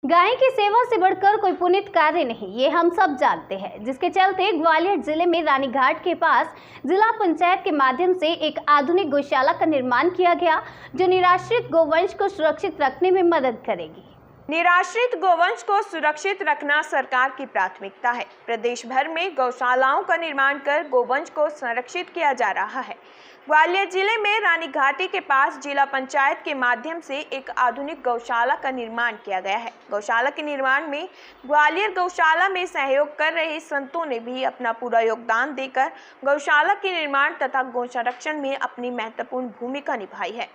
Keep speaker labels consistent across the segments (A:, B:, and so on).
A: गाय की सेवा से बढ़कर कोई पुनीत कार्य नहीं, ये हम सब जानते हैं। जिसके चलते ग्वालियर जिले में रानीघाट के पास जिला पंचायत के माध्यम से एक आधुनिक गौशाला का निर्माण किया गया, जो निराश्रित गोवंश को सुरक्षित रखने में मदद करेगी।
B: निराश्रित गोवंश को सुरक्षित रखना सरकार की प्राथमिकता है। प्रदेश भर में गौशालाओं का निर्माण कर गोवंश को संरक्षित किया जा रहा है। ग्वालियर जिले में रानीघाटी के पास जिला पंचायत के माध्यम से एक आधुनिक गौशाला का निर्माण किया गया है। गौशाला के निर्माण में ग्वालियर गौशाला में सहयोग कर रहे संतों ने भी अपना पूरा योगदान देकर गौशाला के निर्माण तथा गौ संरक्षण में अपनी महत्वपूर्ण भूमिका निभाई है।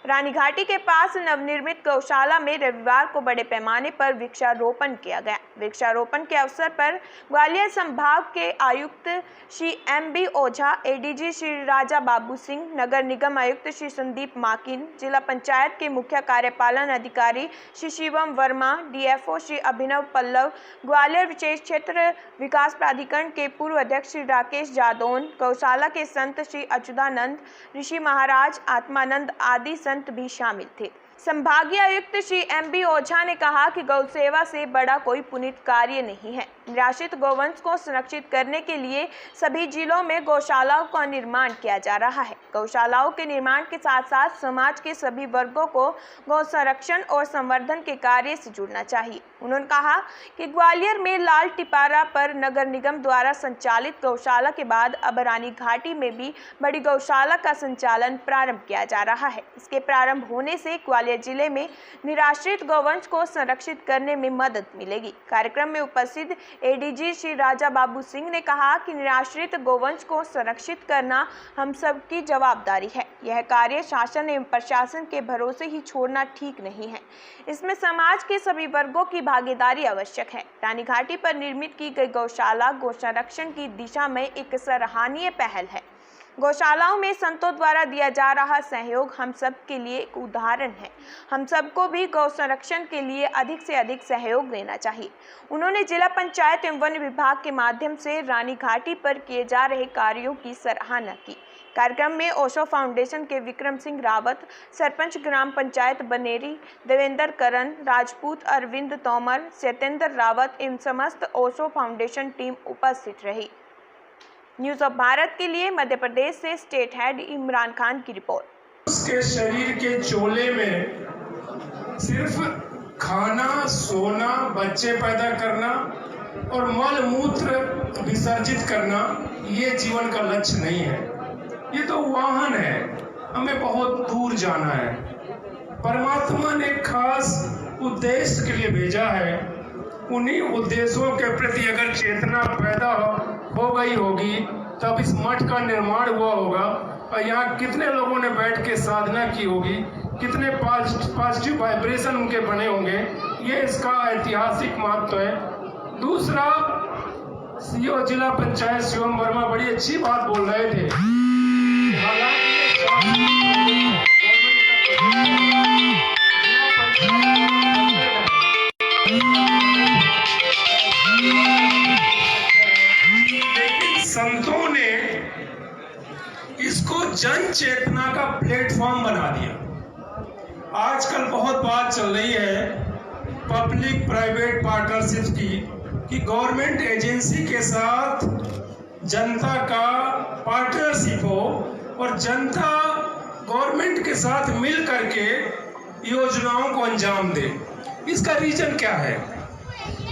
B: रानीघाटी के पास नवनिर्मित गौशाला में रविवार को बड़े पैमाने पर वृक्षारोपण किया गया। वृक्षारोपण के अवसर पर ग्वालियर संभाग के आयुक्त श्री MB ओझा, ADG श्री राजा बाबू सिंह, नगर निगम आयुक्त श्री संदीप माकिन, जिला पंचायत के मुख्य कार्यपालन अधिकारी श्री शिवम वर्मा, DFO श्री अभिनव पल्लव, ग्वालियर विशेष क्षेत्र विकास प्राधिकरण के पूर्व अध्यक्ष श्री राकेश जादौन, गौशाला के संत श्री अच्युतानंद, ऋषि महाराज, आत्मानंद आदि संत भी शामिल थे। संभागीय आयुक्त श्री MB ओझा ने कहा कि गौ सेवा से बड़ा कोई पुनीत कार्य नहीं है। निराश्रित गोवंश को संरक्षित करने के लिए सभी जिलों में गौशालाओं का निर्माण किया जा रहा है। गौशालाओं के निर्माण के साथ साथ समाज के सभी वर्गों को गौ संरक्षण और संवर्धन के कार्य से जुड़ना चाहिए। उन्होंने कहा कि ग्वालियर में लाल टिपारा पर नगर निगम द्वारा संचालित गौशाला के बाद अब रानीघाटी में भी बड़ी गौशाला का संचालन प्रारंभ किया जा रहा है। इसके प्रारंभ होने से ग्वालियर जिले में निराश्रित गोवंश को संरक्षित करने में मदद मिलेगी। कार्यक्रम में उपस्थित ADG श्री राजा बाबू सिंह ने कहा कि निराश्रित गोवंश को संरक्षित करना हम सबकी जवाबदारी है। यह कार्य शासन एवं प्रशासन के भरोसे ही छोड़ना ठीक नहीं है। इसमें समाज के सभी वर्गों की भागीदारी आवश्यक है। रानीघाटी पर निर्मित की गई गौशाला गौ संरक्षण की दिशा में एक सराहनीय पहल है। गौशालाओं में संतों द्वारा दिया जा रहा सहयोग हम सब के लिए एक उदाहरण है। हम सबको भी गौ संरक्षण के लिए अधिक से अधिक सहयोग देना चाहिए। उन्होंने जिला पंचायत एवं वन विभाग के माध्यम से रानीघाटी पर किए जा रहे कार्यों की सराहना की। कार्यक्रम में ओशो फाउंडेशन के विक्रम सिंह रावत, सरपंच ग्राम पंचायत बनेरी देवेंद्र करण राजपूत, अरविंद तोमर, सत्येंद्र रावत एवं समस्त ओशो फाउंडेशन टीम उपस्थित रही। न्यूज़ ऑफ भारत के लिए मध्य प्रदेश से स्टेट हेड इमरान खान की रिपोर्ट।
C: उसके शरीर के चोले में सिर्फ खाना, सोना, बच्चे पैदा करना और मल मूत्र विसर्जित करना ये जीवन का लक्ष्य नहीं है। ये तो वाहन है, हमें बहुत दूर जाना है। परमात्मा ने खास उद्देश्य के लिए भेजा है। उन्हीं उद्देश्यों के प्रति अगर चेतना पैदा हो गई होगी तब इस मठ का निर्माण हुआ होगा और यहाँ कितने लोगों ने बैठ के साधना की होगी, कितने पॉजिटिव वाइब्रेशन उनके बने होंगे। ये इसका ऐतिहासिक महत्व है। दूसरा, CEO जिला पंचायत शिवम वर्मा बड़ी अच्छी बात बोल रहे थे। संतों ने इसको जन चेतना का प्लेटफॉर्म बना दिया। आजकल बहुत बात चल रही है पब्लिक प्राइवेट पार्टनरशिप की, कि गवर्नमेंट एजेंसी के साथ जनता का पार्टनरशिप हो और जनता गवर्नमेंट के साथ मिल करके योजनाओं को अंजाम दे। इसका रीजन क्या है?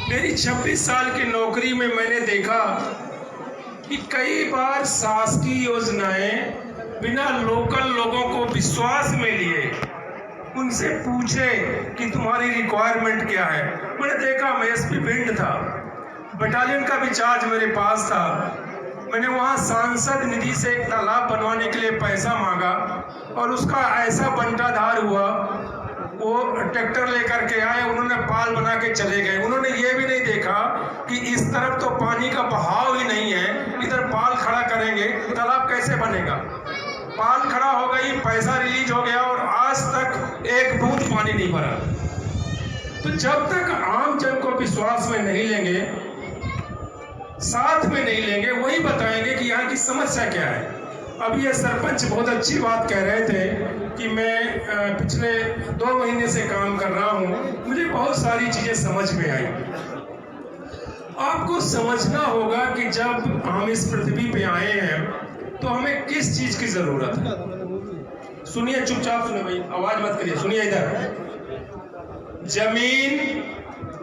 C: मेरी 26 साल की नौकरी में मैंने देखा कि कई बार शासकीय योजनाएं बिना लोकल लोगों को विश्वास में लिए उनसे पूछे कि तुम्हारी रिक्वायरमेंट क्या है। मैंने देखा, मैं SP भिंड था, बटालियन का भी चार्ज मेरे पास था। मैंने वहाँ सांसद निधि से एक तालाब बनवाने के लिए पैसा मांगा और उसका ऐसा बंटाधार हुआ। वो ट्रैक्टर लेकर के आए, उन्होंने पाल बना के चले गए। उन्होंने ये भी नहीं देखा कि इस तरफ तो पानी का बहाव ही नहीं है, इधर पाल खड़ा करेंगे तालाब कैसे बनेगा। पाल खड़ा हो गई, पैसा रिलीज हो गया और आज तक एक बूंद पानी नहीं भरा। तो जब तक आम जन को विश्वास में नहीं लेंगे, साथ में नहीं लेंगे, वही बताएंगे कि यहाँ की समस्या क्या है। अभी ये सरपंच बहुत अच्छी बात कह रहे थे कि मैं पिछले 2 महीने से काम कर रहा हूँ, मुझे बहुत सारी चीजें समझ में आई। आपको समझना होगा कि जब हम इस पृथ्वी पे आए हैं तो हमें किस चीज की जरूरत है। सुनिए, चुपचाप सुनिए भाई, आवाज मत करिए, सुनिए इधर। जमीन,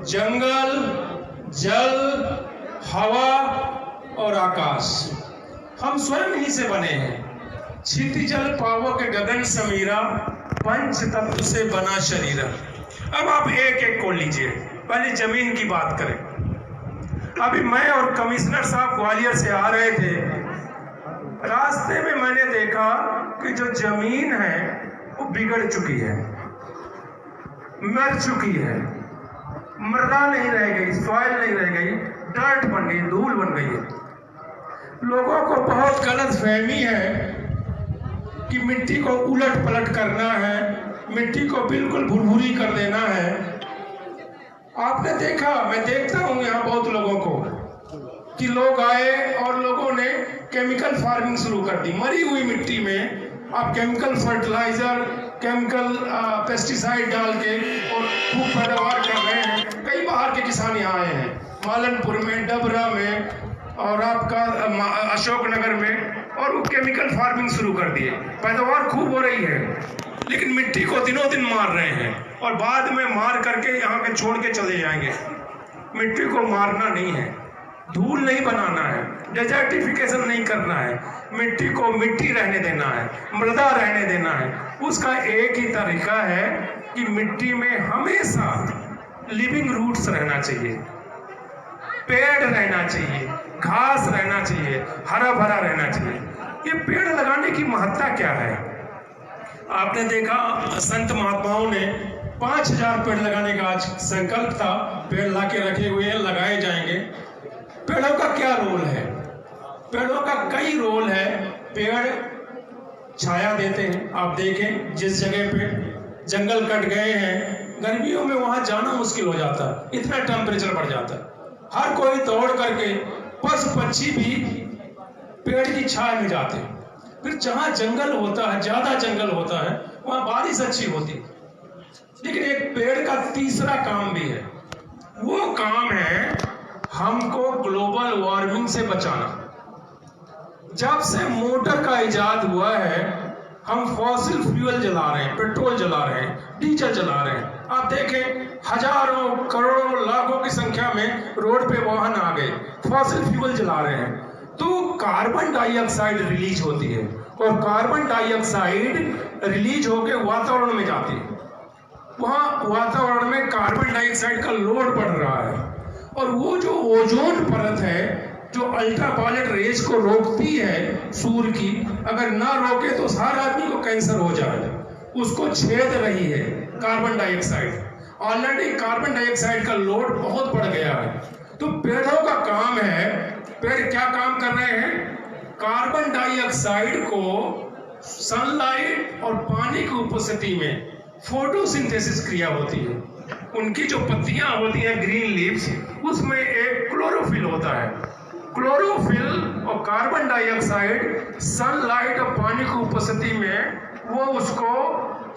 C: जंगल, जल, हवा और आकाश, हम स्वयं ही से बने हैं। क्षितिजल पावक गगन समीरा, पंच तत्व से बना शरीर। अब आप एक एक को लीजिए। पहले जमीन की बात करें। अभी मैं और कमिश्नर साहब ग्वालियर से आ रहे थे, रास्ते में मैंने देखा कि जो जमीन है वो बिगड़ चुकी है, मर चुकी है, मृदा नहीं रह गई, सॉइल नहीं रह गई, डर्ट बन गई, धूल बन गई है। लोगों को बहुत गलत फहमी है कि मिट्टी को उलट पलट करना है, मिट्टी को बिल्कुल भुरभुरी कर देना है। आपने देखा, मैं देखता हूं यहाँ बहुत लोगों को कि लोग आए और लोगों ने केमिकल फार्मिंग शुरू कर दी। मरी हुई मिट्टी में आप केमिकल फर्टिलाइजर, केमिकल पेस्टिसाइड डाल के और खूब पैदावार कर रहे हैं। कई बाहर के किसान यहाँ आए हैं, मालनपुर में, डबरा में और आपका अशोकनगर में, और वो केमिकल फार्मिंग शुरू कर दिए। पैदावार खूब हो रही है, लेकिन मिट्टी को दिनों दिन मार रहे हैं और बाद में मार करके यहाँ के छोड़ के चले जाएंगे। मिट्टी को मारना नहीं है, धूल नहीं बनाना है, डेजर्टिफिकेशन नहीं करना है, मिट्टी को मिट्टी रहने देना है, मृदा रहने देना है। उसका एक ही तरीका है कि मिट्टी में हमेशा लिविंग रूट्स रहना चाहिए, पेड़ रहना चाहिए, घास रहना चाहिए, हरा भरा रहना चाहिए। ये पेड़ लगाने की महत्ता क्या है? आपने देखा संत महात्माओं ने 5000 पेड़ लगाने का आज संकल्प था। पेड़ लाके रखे हुए हैं, लगाए जाएंगे। पेड़ों का क्या रोल है? पेड़ों का कई रोल है। पेड़ छाया देते हैं। आप देखें, जिस जगह पे जंगल कट गए हैं, गर्मियों में वहां जाना मुश्किल हो जाता है, इतना टेम्परेचर बढ़ जाता है। हर कोई दौड़ करके, पशु पक्षी भी पेड़ की छाया में जाते हैं। फिर जहां जंगल होता है, ज्यादा जंगल होता है, वहां बारिश अच्छी होती है। लेकिन एक पेड़ का तीसरा काम भी है, वो काम है हमको ग्लोबल वार्मिंग से बचाना। जब से मोटर का इजाद हुआ है, हम फॉसिल फ्यूल जला रहे हैं, पेट्रोल जला रहे हैं, डीजल जला रहे हैं। आप देखें, हजारों, करोड़ों, लाखों की संख्या में रोड पे वाहन आ गए, फॉसिल फ्यूल जला रहे हैं, तो कार्बन डाइऑक्साइड रिलीज होती है और कार्बन डाइऑक्साइड रिलीज होकर वातावरण में जाती है। वहां वातावरण में कार्बन डाइऑक्साइड का लोड बढ़ रहा है और वो जो ओजोन परत है, जो अल्ट्रावायलेट रेज को रोकती है सूर्य की, अगर ना रोके तो हर आदमी को कैंसर हो जाए। उसको छेद रही है carbon dioxide. Already carbon dioxide का लोड बहुत बढ़ गया है। तो पेड़ों का काम है, पेड़ क्या काम कर रहे हैं? कार्बन डाइऑक्साइड को सनलाइट और पानी की उपस्थिति में फोटोसिंथेसिस क्रिया होती है। उनकी जो पत्तियां होती हैं, ग्रीन लीव्स, उसमें एक क्लोरोफिल होता है। क्लोरोफिल और कार्बन डाइऑक्साइड सनलाइट और पानी की उपस्थिति में वो उसको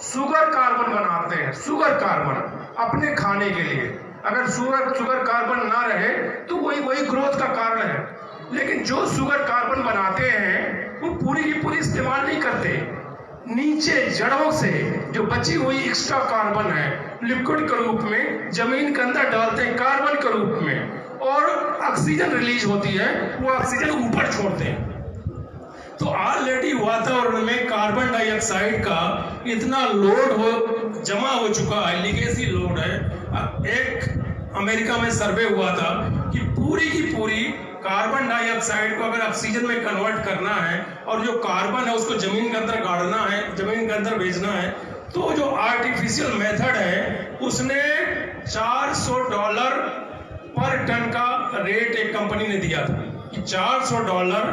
C: शुगर कार्बन बनाते हैं। शुगर कार्बन अपने खाने के लिए। अगर शुगर कार्बन ना रहे तो वही ग्रोथ का कारण है। लेकिन जो शुगर कार्बन बनाते हैं वो पूरी की पूरी इस्तेमाल नहीं करते। नीचे जड़ों से जो बची हुई एक्स्ट्रा कार्बन है, लिक्विड के रूप में जमीन के अंदर डालते हैं, कार्बन के रूप में, और ऑक्सीजन रिलीज होती है, वो ऑक्सीजन ऊपर छोड़ते हैं। तो ऑलरेडी वातावरण में कार्बन डाइऑक्साइड का इतना लोड जमा हो चुका है, लीगेसी लोड है। एक अमेरिका में सर्वे हुआ था कि पूरी की पूरी कार्बन डाइऑक्साइड को अगर ऑक्सीजन में कन्वर्ट करना है और जो कार्बन है उसको जमीन के अंदर गाड़ना है, जमीन के अंदर भेजना है, तो जो आर्टिफिशियल मेथड है उसने $400 पर टन का रेट एक कंपनी ने दिया था कि $400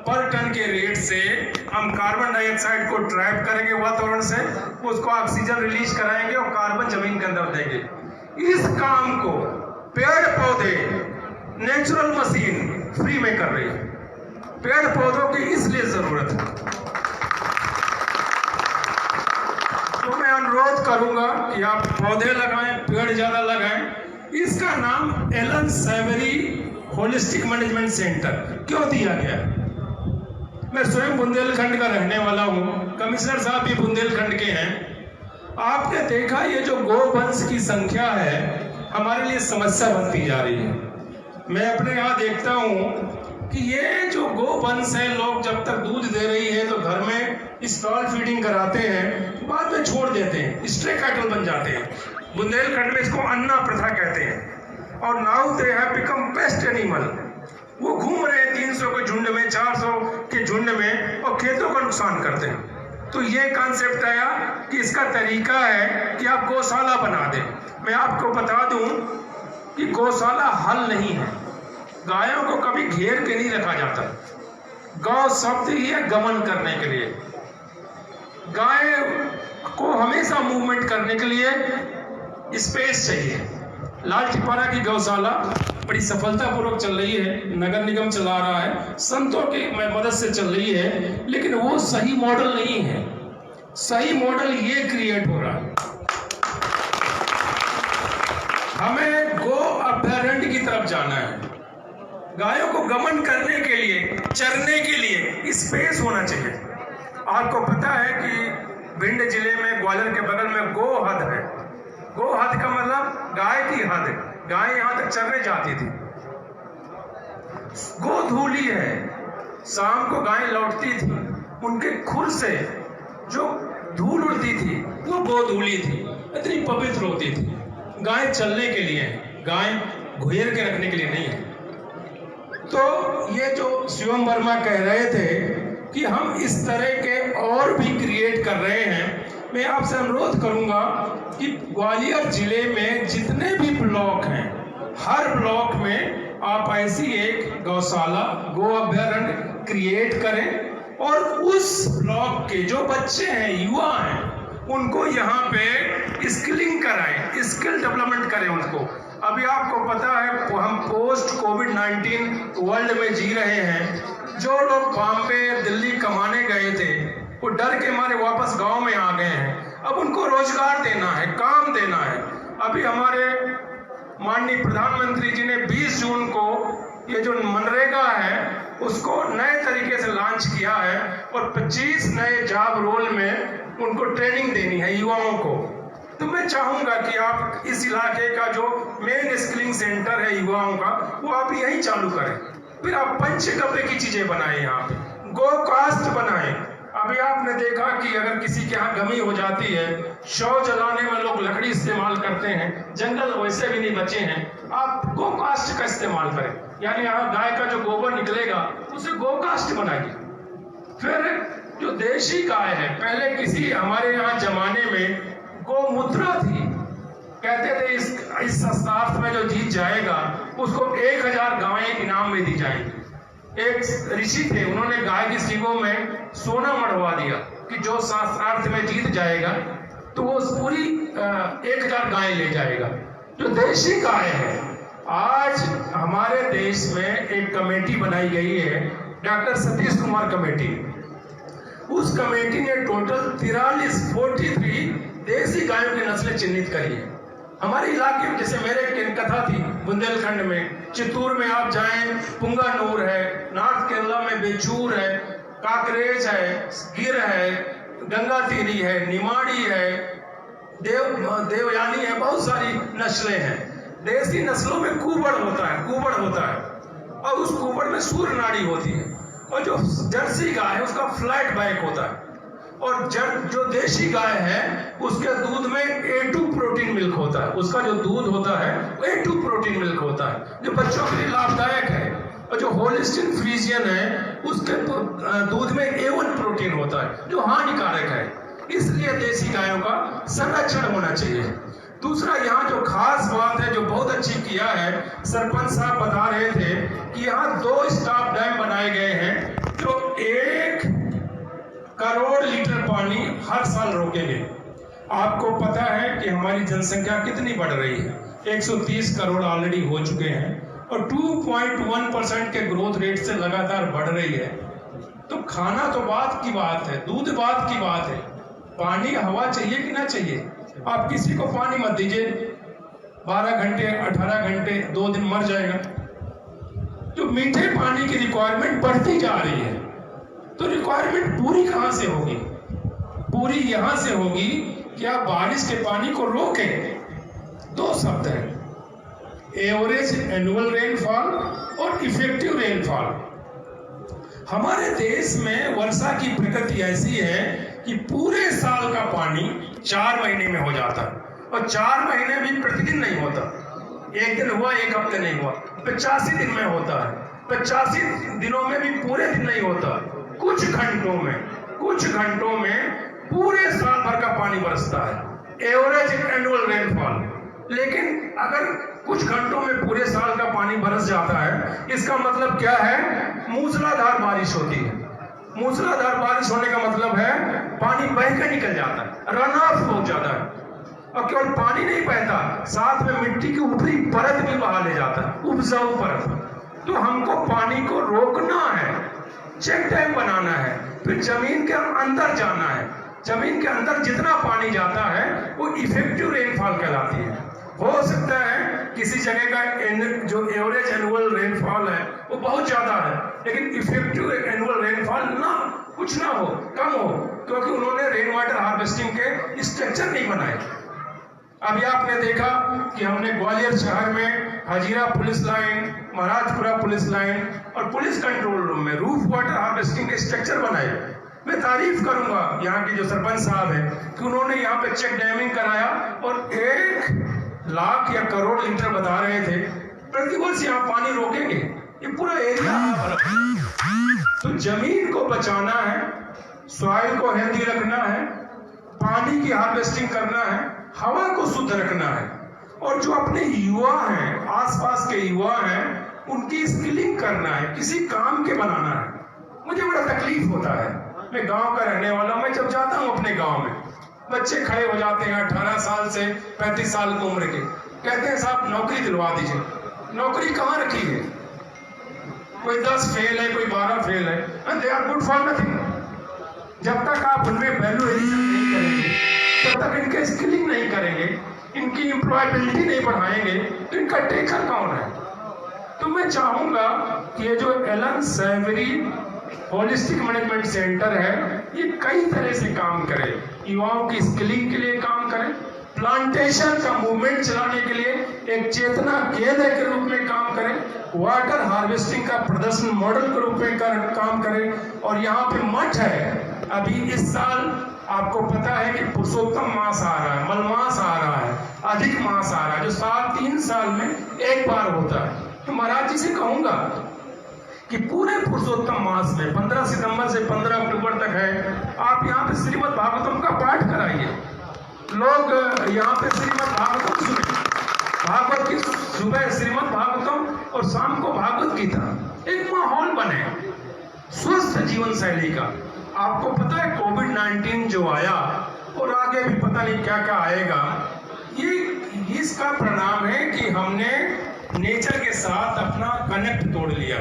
C: पर टन के रेट से हम कार्बन डाइऑक्साइड को ट्रैप करेंगे वातावरण से, उसको ऑक्सीजन रिलीज कराएंगे और कार्बन जमीन के अंदर देंगे। इस काम को पेड़ पौधे, नेचुरल मशीन फ्री में कर रही है। पेड़ पौधों की इसलिए जरूरत है। तो मैं अनुरोध करूंगा कि आप पौधे लगाएं, पेड़ ज्यादा लगाएं। इसका नाम Allan Savory holistic management centre क्यों दिया गया? मैं स्वयं बुंदेलखंड का रहने वाला हूं, कमिश्नर साहब भी बुंदेलखंड के हैं। आपने देखा ये जो गोवंश की संख्या है हमारे लिए समस्या बनती जा रही है। मैं अपने यहाँ देखता हूँ कि ये जो गोवंश है, लोग जब तक दूध दे रही है तो घर में स्टॉल फीडिंग कराते हैं, बाद में छोड़ देते हैं, स्ट्रे कैटल बन जाते हैं। बुंदेलखंड में इसको अन्ना प्रथा कहते हैं। और now they have become paste animal. वो घूम रहे हैं 300 के झुंड में, 400 के झुंड में, और खेतों का नुकसान करते हैं। तो ये कॉन्सेप्ट आया कि इसका तरीका है कि आप गौशाला बना दें। मैं आपको बता दूं कि गौशाला हल नहीं है। गायों को कभी घेर के नहीं रखा जाता। गौ शब्द ही है गमन करने के लिए। गाय को हमेशा मूवमेंट करने के लिए स्पेस चाहिए। लाल टिपारा की गौशाला बड़ी सफलतापूर्वक चल रही है, नगर निगम चला रहा है, संतों की मदद से चल रही है, लेकिन वो सही मॉडल नहीं है। सही मॉडल ये क्रिएट हो रहा है। हमें गो अभयारण्य की तरफ जाना है। गायों को गमन करने के लिए, चरने के लिए स्पेस होना चाहिए। आपको पता है कि भिंड जिले में ग्वालियर के बगल में गो हद है। गो हद का मतलब गाय की हद। गाय यहां तक चरने जाती थी। गोधूली है, शाम को गाय लौटती थी, उनके खुर से जो धूल उड़ती थी वो गोधूली थी, इतनी पवित्र होती थी। गाय चलने के लिए, गाय घेर के रखने के लिए नहीं है। तो ये जो शिवम वर्मा कह रहे थे कि हम इस तरह के और भी क्रिएट कर रहे हैं, मैं आपसे अनुरोध करूंगा कि ग्वालियर जिले में जितने भी ब्लॉक हैं, हर ब्लॉक में आप ऐसी एक गौशाला, गो अभयारण्य क्रिएट करें और उस ब्लॉक के जो बच्चे हैं, युवा हैं, उनको यहाँ पे स्किलिंग कराएं, स्किल डेवलपमेंट करें उनको। अभी आपको पता है हम पोस्ट कोविड-19 वर्ल्ड में जी रहे हैं। जो लोग बॉम्बे, दिल्ली कमाने गए थे, वो डर के मारे वापस गांव में आ गए हैं। अब उनको रोजगार देना है, काम देना है। अभी हमारे माननीय प्रधानमंत्री जी ने 20 जून को ये जो मनरेगा है उसको नए तरीके से लॉन्च किया है और 25 नए जॉब रोल में उनको ट्रेनिंग देनी है युवाओं को। तो मैं चाहूंगा कि आप इस इलाके का जो मेन स्किलिंग सेंटर है युवाओं का, वो आप यहीं चालू करें। फिर आप पंचगव्य की चीजें बनाएं, यहाँ पे गो कास्ट बनाएं। अभी आपने देखा कि अगर किसी के यहाँ गमी हो जाती है, शव जलाने में लोग लकड़ी इस्तेमाल करते हैं, जंगल वैसे भी नहीं बचे हैं, आप गो कास्ट का इस्तेमाल करें। यानी यहाँ गाय का जो गोबर निकलेगा उसे गो कास्ट बनाइए। फिर जो देशी गाय है, पहले किसी हमारे यहाँ जमाने में गोमूत्रा थी, कहते थे इस शास्त्रार्थ में जो जीत जाएगा उसको 1000 गायें इनाम में दी जाएंगी। एक ऋषि थे, उन्होंने गाय की सींगों में सोना मढ़वा दिया कि जो शास्त्रार्थ में जीत जाएगा तो वो पूरी 1000 गायें ले जाएगा। जो देशी गाय है, आज हमारे देश में एक कमेटी बनाई गई है, डॉक्टर सतीश कुमार कमेटी। उस कमेटी ने टोटल 43 देसी गायों की नस्लें चिन्हित करी है। हमारे इलाके में, जैसे मेरे एक कथा थी बुंदेलखंड में, चित्तूर में आप जाएं, पुंगानूर है, नॉर्थ केरला में बेचूर है, काकरेज है, गिर है, गंगातीरी है, निमाड़ी है, देवयानी है, बहुत सारी नस्लें हैं। देसी नस्लों में कुबड़ होता है और उस कुबड़ में सूर्य नाड़ी होती है। और जो जर्सी गाय है उसका फ्लैट बैक होता है। और जो देशी गाय है उसके दूध में A2 प्रोटीन मिल्क होता है। उसका जो दूध होता है वो A2 प्रोटीन मिल्क होता है, जो बच्चों के लिए लाभदायक है। और जो होलिस्टिन फ्रीजियन है उसके दूध में A1 प्रोटीन होता है, जो हानिकारक है। इसलिए देसी गायों का संरक्षण होना चाहिए। दूसरा, यहाँ जो खास बात है जो बहुत अच्छी किया है, सरपंच साहब बता रहे थे कि यहाँ 2 स्टॉप डैम बनाए गए हैं जो 1 करोड़ लीटर पानी हर साल रोकेंगे। आपको पता है कि हमारी जनसंख्या कितनी बढ़ रही है, 130 करोड़ ऑलरेडी हो चुके हैं। और 2.1% के ग्रोथ रेट से लगातार बढ़ रही है, तो खाना तो बात की बात है, दूध बात की बात है, पानी हवा चाहिए कि ना चाहिए? आप किसी को पानी मत दीजिए, 12 घंटे 18 घंटे 2 दिन मर जाएगा। तो मीठे पानी की रिक्वायरमेंट बढ़ती जा रही है, तो रिक्वायरमेंट पूरी कहां से होगी? पूरी यहां से होगी कि आप बारिश के पानी को रोकें। 2 शब्द हैं, एवरेज एनुअल रेनफॉल और इफेक्टिव रेनफॉल। हमारे देश में वर्षा की प्रकृति ऐसी है कि पूरे साल का पानी 4 महीने में हो जाता है, और 4 महीने भी प्रतिदिन नहीं होता, एक दिन हुआ, एक हफ्ते नहीं हुआ, 85 दिन में होता है। 85 दिनों में भी पूरे दिन नहीं होता, कुछ घंटों में पूरे साल भर का पानी बरसता है, एवरेज एनुअल रेनफॉल। लेकिन अगर कुछ घंटों में पूरे साल का पानी बरस जाता है, इसका मतलब क्या है? मूसलाधार बारिश होती है। मूसलाधार बारिश होने का मतलब है पानी बह कर निकल जाता है, रन ऑफ हो जाता है, और केवल पानी नहीं बहता, साथ में मिट्टी की ऊपरी परत भी बहा ले जाता है, उपजाऊ परत। तो हमको पानी को रोकना है, चेक डैम बनाना है, फिर जमीन के अंदर जाना है। जमीन के अंदर जितना पानी जाता है वो इफेक्टिव रेनफॉल कहलाती है। हो सकता है किसी जगह का जो एवरेज एनुअल रेनफॉल है वो बहुत ज्यादा है, लेकिन इफेक्टिव एनुअल रेनफॉल कुछ ना हो, कम हो, क्योंकि उन्होंने रेन वाटर हार्वेस्टिंग के स्ट्रक्चर नहीं बनाए। अभी आपने देखा कि हमने ग्वालियर शहर में Hazira police line, Maharajpura police line और पुलिस कंट्रोल रूम में रूफ वाटर हार्वेस्टिंग के स्ट्रक्चर बनाए। मैं तारीफ करूंगा यहाँ के जो सरपंच साहब हैं कि उन्होंने यहाँ पे चेक डैमिंग कराया, और 1 लाख या करोड़ लीटर बता रहे थे प्रतिवर्ष यहाँ पानी रोकेंगे। ये पूरा एरिया, तो जमीन को बचाना है, सॉइल को हेल्दी रखना है, पानी की हार्वेस्टिंग करना है, हवा को शुद्ध रखना है, और जो अपने युवा हैं, आसपास के युवा हैं, उनकी स्किलिंग करना है, किसी काम के बनाना है। मुझे बड़ा तकलीफ होता है, मैं गांव का रहने वाला हूं, मैं जब जाता हूं अपने गांव में, बच्चे खड़े हो जाते हैं 18 साल से 35 साल की उम्र के, कहते हैं साहब नौकरी दिलवा दीजिए। नौकरी कहाँ रखी है? कोई 10 फेल है, कोई 12 फेल है, and they are good for nothing. जब तक आप उनमें वैल्यू एडिशन नहीं करेंगे, तब तक इनके स्किलिंग नहीं करेंगे, इनकी एम्प्लॉयबिलिटी नहीं बढ़ाएंगे, तो इनका टेकर कौन है? तो मैं चाहूंगा कि ये जो एलन सैवरी होलिस्टिक मैनेजमेंट सेंटर है, ये कई तरह से काम करे, युवाओं की स्किलिंग के लिए काम करे, प्लांटेशन का मूवमेंट चलाने के लिए एक चेतना केंद्र के रूप में काम करे, वाटर हार्वेस्टिंग का प्रदर्शन मॉडल के रूप में काम करे। और यहाँ पे मठ है, अभी इस साल आपको पता है कि पुरुषोत्तम मास आ रहा है, मलमास आ रहा है, अधिक मास आ रहा है, जो 3 साल में एक बार होता है। तो महाराज जी से कहूंगा कि पूरे पुरुषोत्तम मास में 15 सितंबर से 15 अक्टूबर तक है, आप यहाँ पे श्रीमद् भागवतम का पाठ कराइए। लोग यहाँ पे श्रीमद् भागवतम सुने, भागवत की सुबह श्रीमद् भागवतम और शाम को भागवत गीता, एक माहौल बने स्वस्थ जीवन शैली का। आपको पता है कोविड-19 जो आया और आगे भी पता नहीं क्या क्या आएगा, ये इसका परिणाम है कि हमने नेचर के साथ अपना कनेक्ट तोड़ लिया,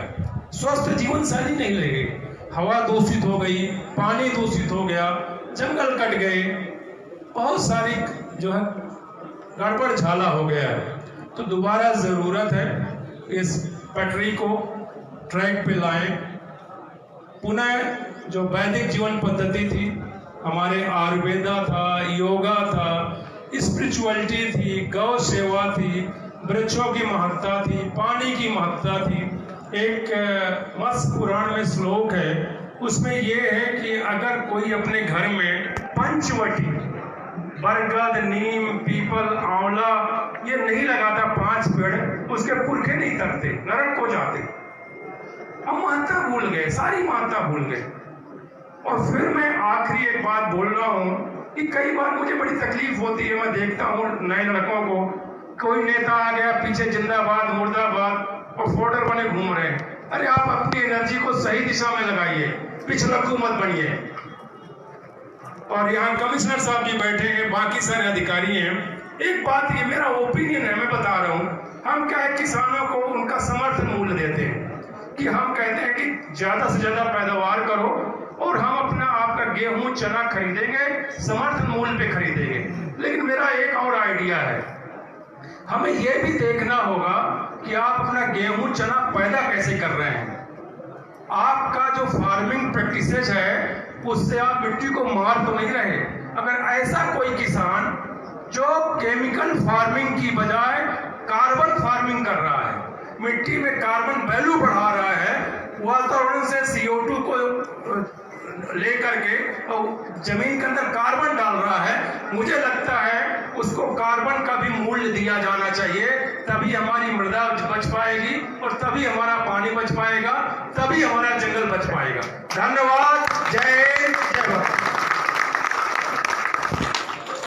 C: स्वस्थ जीवन शैली नहीं ले गई, हवा दूषित हो गई, पानी दूषित हो गया, जंगल कट गए, बहुत सारी जो है गड़बड़ झाला हो गया है। तो दोबारा जरूरत है इस पटरी को ट्रैक पे लाएं, पुनः जो वैदिक जीवन पद्धति थी, हमारे आयुर्वेदा था, योगा था, स्पिरिचुअलिटी थी, गौ सेवा थी, वृक्षों की महत्ता थी, पानी की महत्ता थी। एक मत्स्य पुराण में श्लोक है, उसमें यह है कि अगर कोई अपने घर में पंचवटी बरगद, नीम, पीपल, आंवला ये नहीं लगाता 5 पेड़, उसके पुरखे नहीं तरते, नरक को जाते। अब महत्ता भूल गए, सारी महत्ता भूल गए। और फिर मैं आखिरी एक बात बोल रहा हूँ कि कई बार मुझे बड़ी तकलीफ होती है, मैं देखता हूँ नए लड़कों को, कोई नेता आ गया पीछे जिंदाबाद मुर्दाबाद और फोल्डर बने घूम रहे हैं। अरे आप अपनी एनर्जी को सही दिशा में लगाइए, पिछलक्कू मत बनिए। और यहाँ कमिश्नर साहब भी बैठे हैं, बाकी सारे अधिकारी हैं। एक बात ये मेरा ओपिनियन है, मैं बता रहा हूँ हम क्या है, किसानों को उनका समर्थन मूल्य देते हैं कि हम कहते हैं कि ज्यादा से ज्यादा पैदावार करो और हम अपना आपका गेहूं चना खरीदेंगे, समर्थन मूल्य पे खरीदेंगे। लेकिन मेरा एक और आइडिया है, हमें यह भी देखना होगा कि आप अपना गेहूं चना पैदा कैसे कर रहे हैं। आपका जो फार्मिंग प्रैक्टिसेज है उससे आप मिट्टी को मार तो नहीं रहे। अगर ऐसा कोई किसान जो केमिकल फार्मिंग की बजाय कार्बन फार्मिंग कर रहा है, मिट्टी में कार्बन वैल्यू बढ़ा रहा है, वातावरण से CO2 को लेकर के और जमीन के अंदर कार्बन डाल रहा है, मुझे लगता है उसको कार्बन का भी मूल्य दिया जाना चाहिए। तभी हमारी मृदा बच पाएगी और तभी हमारा पानी बच पाएगा, तभी हमारा जंगल बच पाएगा। धन्यवाद। जय हिंद, जय भारत।